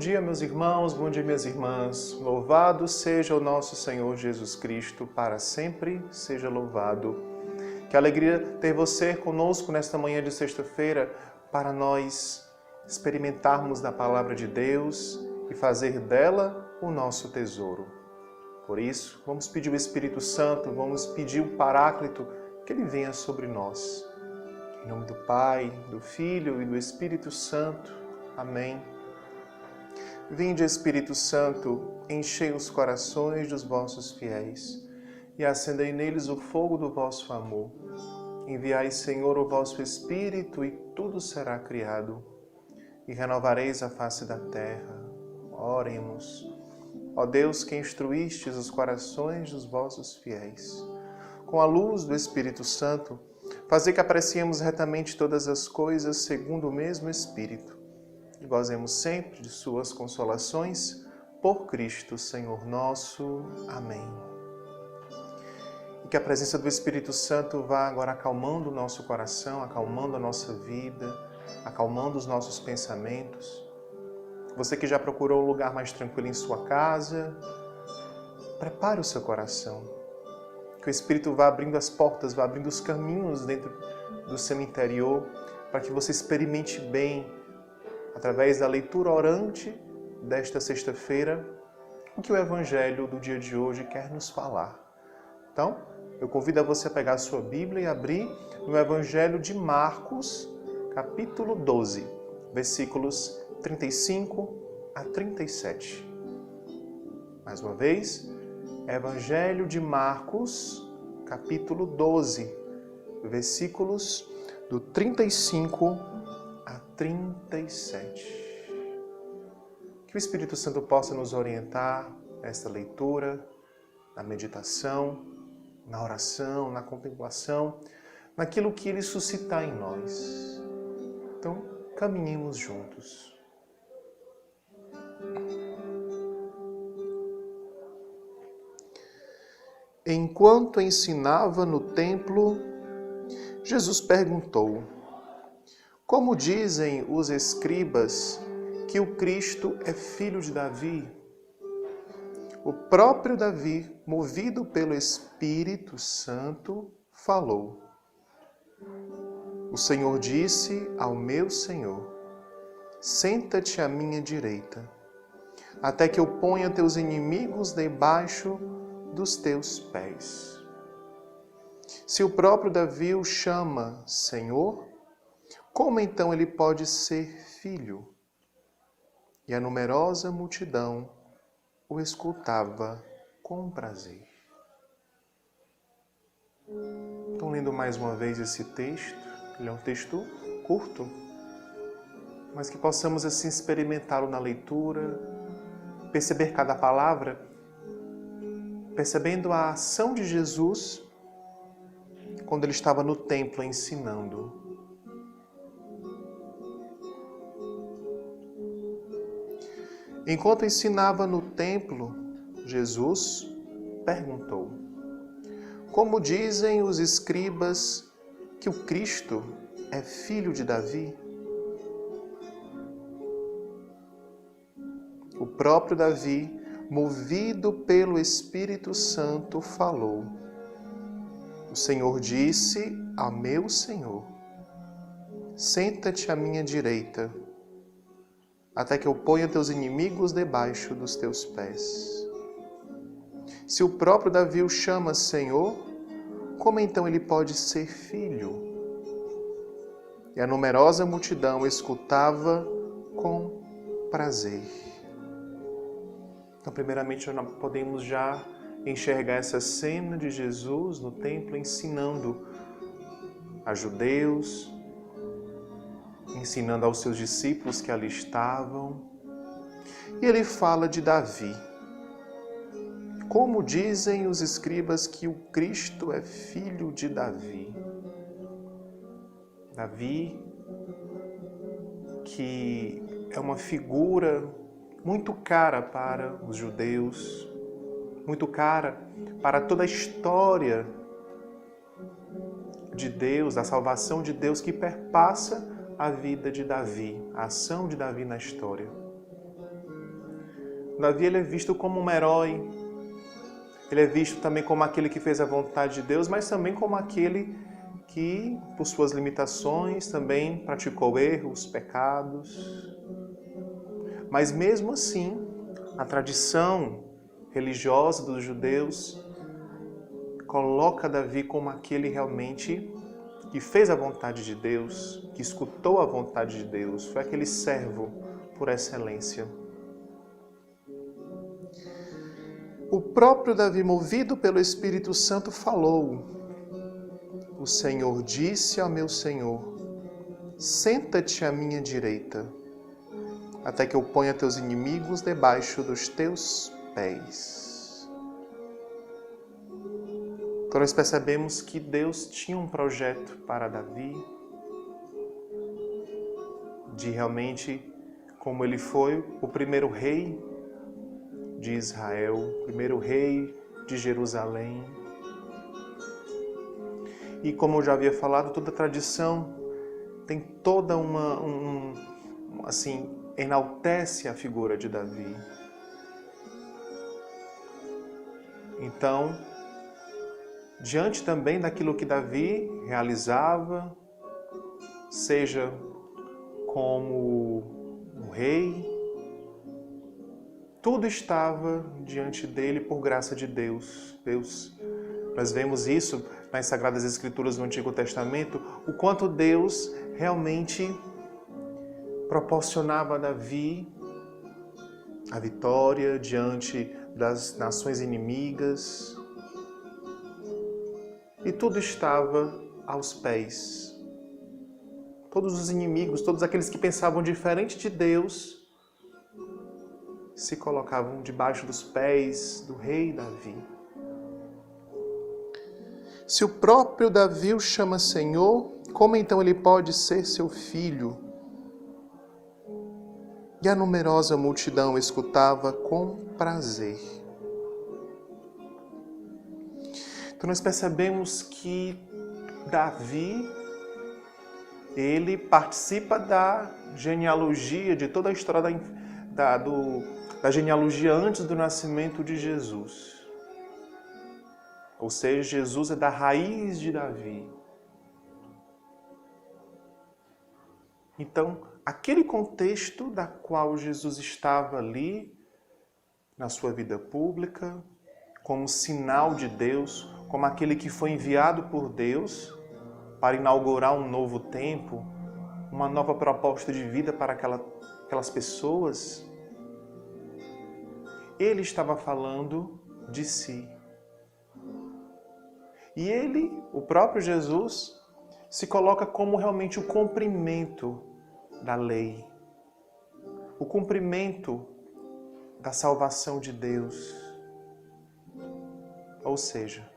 dia, meus irmãos, bom dia, minhas irmãs. Louvado seja o nosso Senhor Jesus Cristo, para sempre seja louvado. Que alegria ter você conosco nesta manhã de sexta-feira para nós experimentarmos da palavra de Deus e fazer dela o nosso tesouro. Por isso, vamos pedir o Espírito Santo, vamos pedir o Paráclito, que ele venha sobre nós. Em nome do Pai, do Filho e do Espírito Santo. Amém. Vinde, Espírito Santo, enchei os corações dos vossos fiéis e acendei neles o fogo do vosso amor. Enviai, Senhor, o vosso Espírito e tudo será criado e renovareis a face da terra. Oremos. Ó Deus, que instruístes os corações dos vossos fiéis, com a luz do Espírito Santo, fazei que apreciemos retamente todas as coisas segundo o mesmo Espírito e gozemos sempre de suas consolações, por Cristo, Senhor nosso. Amém. E que a presença do Espírito Santo vá agora acalmando o nosso coração, acalmando a nossa vida, acalmando os nossos pensamentos. Você que já procurou um lugar mais tranquilo em sua casa, prepare o seu coração. Que o Espírito vá abrindo as portas, vá abrindo os caminhos dentro do seu interior, para que você experimente bem, através da leitura orante desta sexta-feira, o que o Evangelho do dia de hoje quer nos falar. Então, eu convido a você a pegar a sua Bíblia e abrir no Evangelho de Marcos, capítulo 12, versículos 35 a 37. Mais uma vez, Evangelho de Marcos, capítulo 12, versículos do 35 a 37. Que o Espírito Santo possa nos orientar nesta leitura, na meditação, na oração, na contemplação, naquilo que Ele suscitar em nós. Então, caminhemos juntos. Enquanto ensinava no templo, Jesus perguntou: como dizem os escribas que o Cristo é filho de Davi? O próprio Davi, movido pelo Espírito Santo, falou: o Senhor disse ao meu Senhor: senta-te à minha direita, até que eu ponha teus inimigos debaixo dos teus pés. Se o próprio Davi o chama Senhor, como então ele pode ser filho? E a numerosa multidão o escutava com prazer. Então, lendo mais uma vez esse texto, ele é um texto curto, mas que possamos assim experimentá-lo na leitura, perceber cada palavra, percebendo a ação de Jesus quando ele estava no templo ensinando. Enquanto ensinava no templo, Jesus perguntou: como dizem os escribas que o Cristo é filho de Davi? O próprio Davi, movido pelo Espírito Santo, falou: o Senhor disse ao meu Senhor: senta-te à minha direita, até que eu ponha teus inimigos debaixo dos teus pés. Se o próprio Davi o chama Senhor, como então ele pode ser filho? E a numerosa multidão escutava com prazer. Então, primeiramente, nós podemos já enxergar essa cena de Jesus no templo ensinando a judeus, ensinando aos seus discípulos que ali estavam. E ele fala de Davi. Como dizem os escribas que o Cristo é filho de Davi? Davi, que é uma figura muito cara para os judeus, muito cara para toda a história de Deus, a salvação de Deus que perpassa a vida de Davi, a ação de Davi na história. Davi ele é visto como um herói, ele é visto também como aquele que fez a vontade de Deus, mas também como aquele que, por suas limitações, também praticou erros, pecados. Mas mesmo assim, a tradição religiosa dos judeus coloca Davi como aquele realmente que fez a vontade de Deus, que escutou a vontade de Deus, foi aquele servo por excelência. O próprio Davi, movido pelo Espírito Santo, falou: o Senhor disse ao meu Senhor: senta-te à minha direita, até que eu ponha teus inimigos debaixo dos teus pés. Então nós percebemos que Deus tinha um projeto para Davi, de realmente, como ele foi o primeiro rei de Israel, o primeiro rei de Jerusalém. E como eu já havia falado, toda tradição tem toda assim, enaltece a figura de Davi. Então, diante também daquilo que Davi realizava, seja como um rei, tudo estava diante dele por graça de Deus. Nós vemos isso nas Sagradas Escrituras do Antigo Testamento, o quanto Deus realmente proporcionava a Davi a vitória diante das nações inimigas. E tudo estava aos pés. Todos os inimigos, todos aqueles que pensavam diferente de Deus, se colocavam debaixo dos pés do rei Davi. Se o próprio Davi o chama Senhor, como então ele pode ser seu filho? E a numerosa multidão escutava com prazer. Então nós percebemos que Davi, ele participa da genealogia, de toda a história da genealogia antes do nascimento de Jesus. Ou seja, Jesus é da raiz de Davi. Então, aquele contexto da qual Jesus estava ali, na sua vida pública, como sinal de Deus, como aquele que foi enviado por Deus para inaugurar um novo tempo, uma nova proposta de vida para aquelas pessoas, ele estava falando de si. E ele, o próprio Jesus, se coloca como realmente o cumprimento da lei, o cumprimento da salvação de Deus. Ou seja,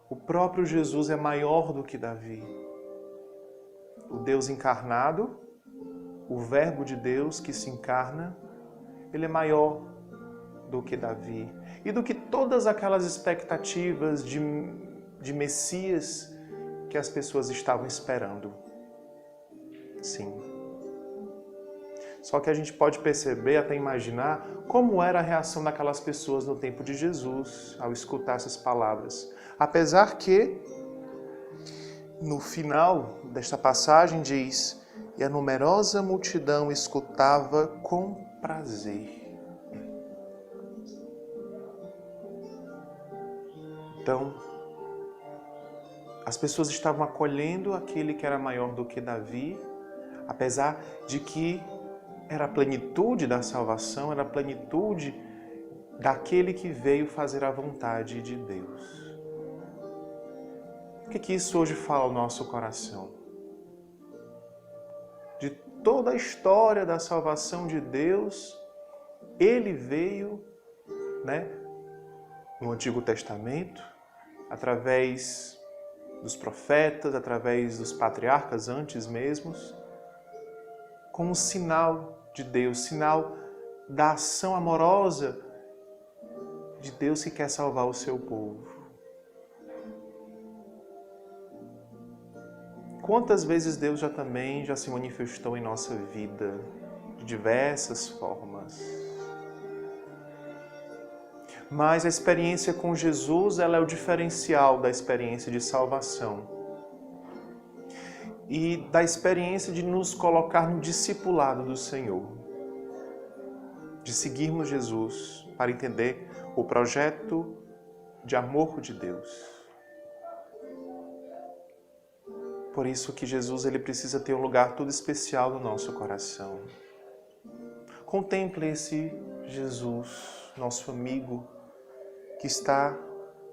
o próprio Jesus é maior do que Davi. O Deus encarnado, o Verbo de Deus que se encarna, ele é maior do que Davi e do que todas aquelas expectativas de Messias que as pessoas estavam esperando. Sim. Só que a gente pode perceber, até imaginar, como era a reação daquelas pessoas no tempo de Jesus ao escutar essas palavras. Apesar que, no final desta passagem diz: e a numerosa multidão escutava com prazer. Então, as pessoas estavam acolhendo aquele que era maior do que Davi, apesar de que era a plenitude da salvação, era a plenitude daquele que veio fazer a vontade de Deus. O que isso hoje fala ao nosso coração? De toda a história da salvação de Deus, ele veio, no Antigo Testamento, através dos profetas, através dos patriarcas antes mesmos, como sinal de Deus, sinal da ação amorosa de Deus que quer salvar o seu povo. Quantas vezes Deus também já se manifestou em nossa vida de diversas formas. Mas a experiência com Jesus, ela é o diferencial da experiência de salvação. E da experiência de nos colocar no discipulado do Senhor. De seguirmos Jesus para entender o projeto de amor de Deus. Por isso que Jesus ele precisa ter um lugar todo especial no nosso coração. Contemple esse Jesus, nosso amigo, que está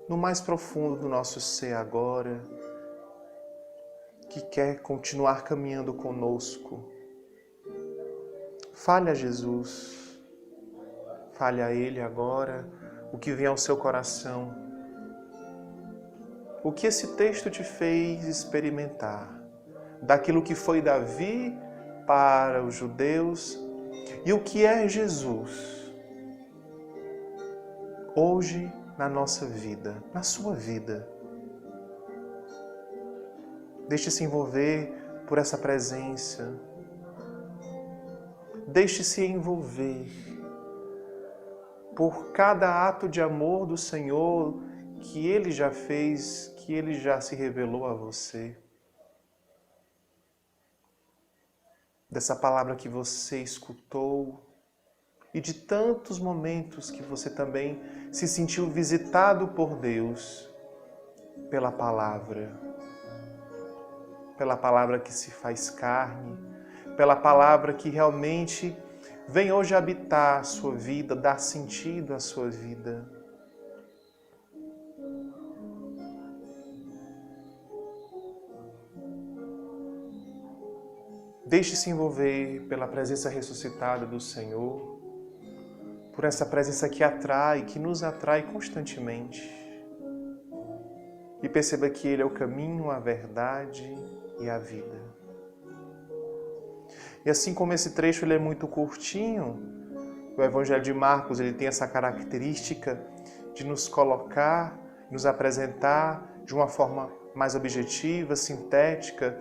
no mais profundo do nosso ser agora, que quer continuar caminhando conosco. Fale a Jesus, fale a Ele agora o que vem ao seu coração. O que esse texto te fez experimentar, daquilo que foi Davi para os judeus e o que é Jesus hoje na nossa vida, na sua vida. Deixe-se envolver por essa presença. Deixe-se envolver por cada ato de amor do Senhor que Ele já fez, que Ele já se revelou a você. Dessa palavra que você escutou e de tantos momentos que você também se sentiu visitado por Deus pela palavra que se faz carne, pela palavra que realmente vem hoje habitar a sua vida, dar sentido à sua vida. Deixe-se envolver pela presença ressuscitada do Senhor, por essa presença que atrai, que nos atrai constantemente. E perceba que Ele é o caminho, a verdade e a vida. E assim como esse trecho ele é muito curtinho, o Evangelho de Marcos ele tem essa característica de nos colocar, nos apresentar de uma forma mais objetiva, sintética,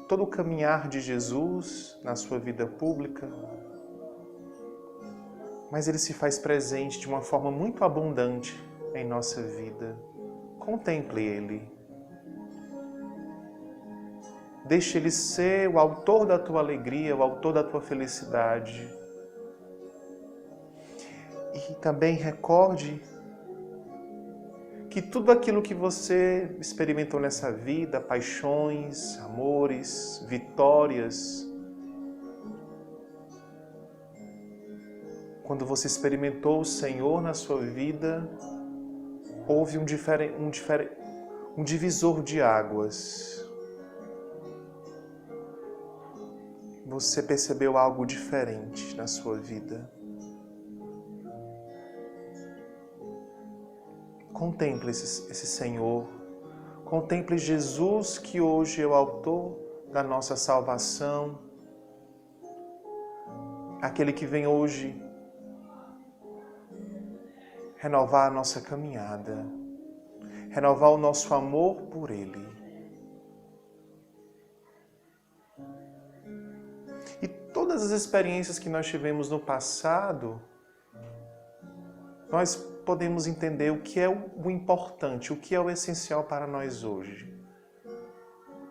todo o caminhar de Jesus na sua vida pública, mas ele se faz presente de uma forma muito abundante em nossa vida. Contemple Ele. Deixe Ele ser o autor da tua alegria, o autor da tua felicidade. E também recorde que tudo aquilo que você experimentou nessa vida, paixões, amores, vitórias, quando você experimentou o Senhor na sua vida, houve um divisor de águas. Você percebeu algo diferente na sua vida. Contemple esse Senhor. Contemple Jesus, que hoje é o autor da nossa salvação. Aquele que vem hoje renovar a nossa caminhada, renovar o nosso amor por Ele. E todas as experiências que nós tivemos no passado, nós podemos entender o que é o importante, o que é o essencial para nós hoje.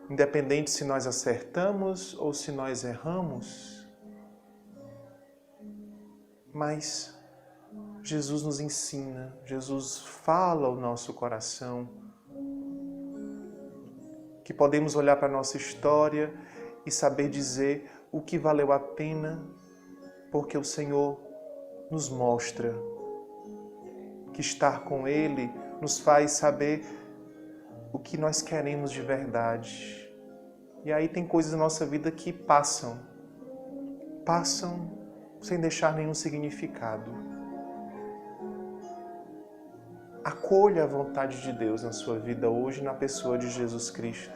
Independente se nós acertamos ou se nós erramos, mas Jesus nos ensina, Jesus fala ao nosso coração, que podemos olhar para a nossa história e saber dizer o que valeu a pena, porque o Senhor nos mostra que estar com Ele nos faz saber o que nós queremos de verdade. E aí tem coisas na nossa vida que passam sem deixar nenhum significado. Acolha a vontade de Deus na sua vida hoje, na pessoa de Jesus Cristo.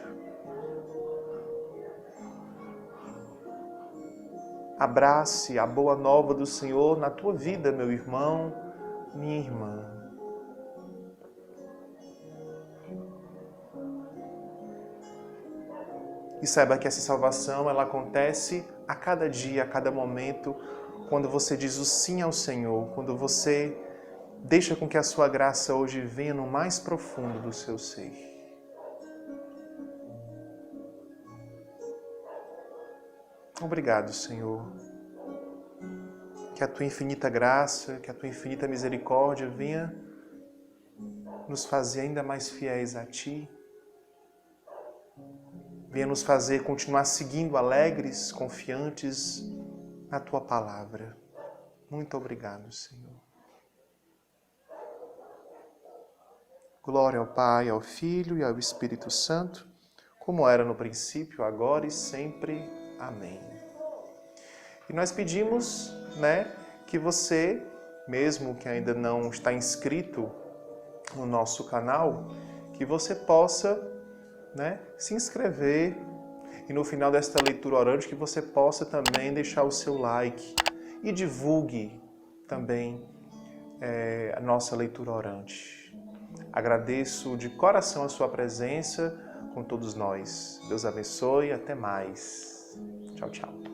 Abrace a boa nova do Senhor na tua vida, meu irmão, minha irmã. E saiba que essa salvação ela acontece a cada dia, a cada momento, quando você diz o sim ao Senhor, quando você deixa com que a sua graça hoje venha no mais profundo do seu ser. Obrigado, Senhor. Que a tua infinita graça, que a tua infinita misericórdia venha nos fazer ainda mais fiéis a Ti. Venha nos fazer continuar seguindo alegres, confiantes na Tua palavra. Muito obrigado, Senhor. Glória ao Pai, ao Filho e ao Espírito Santo, como era no princípio, agora e sempre. Amém. E nós pedimos, que você, mesmo que ainda não está inscrito no nosso canal, que você possa, se inscrever e no final desta leitura orante que você possa também deixar o seu like e divulgue também a nossa leitura orante. Agradeço de coração a sua presença com todos nós. Deus abençoe e até mais. Tchau, tchau.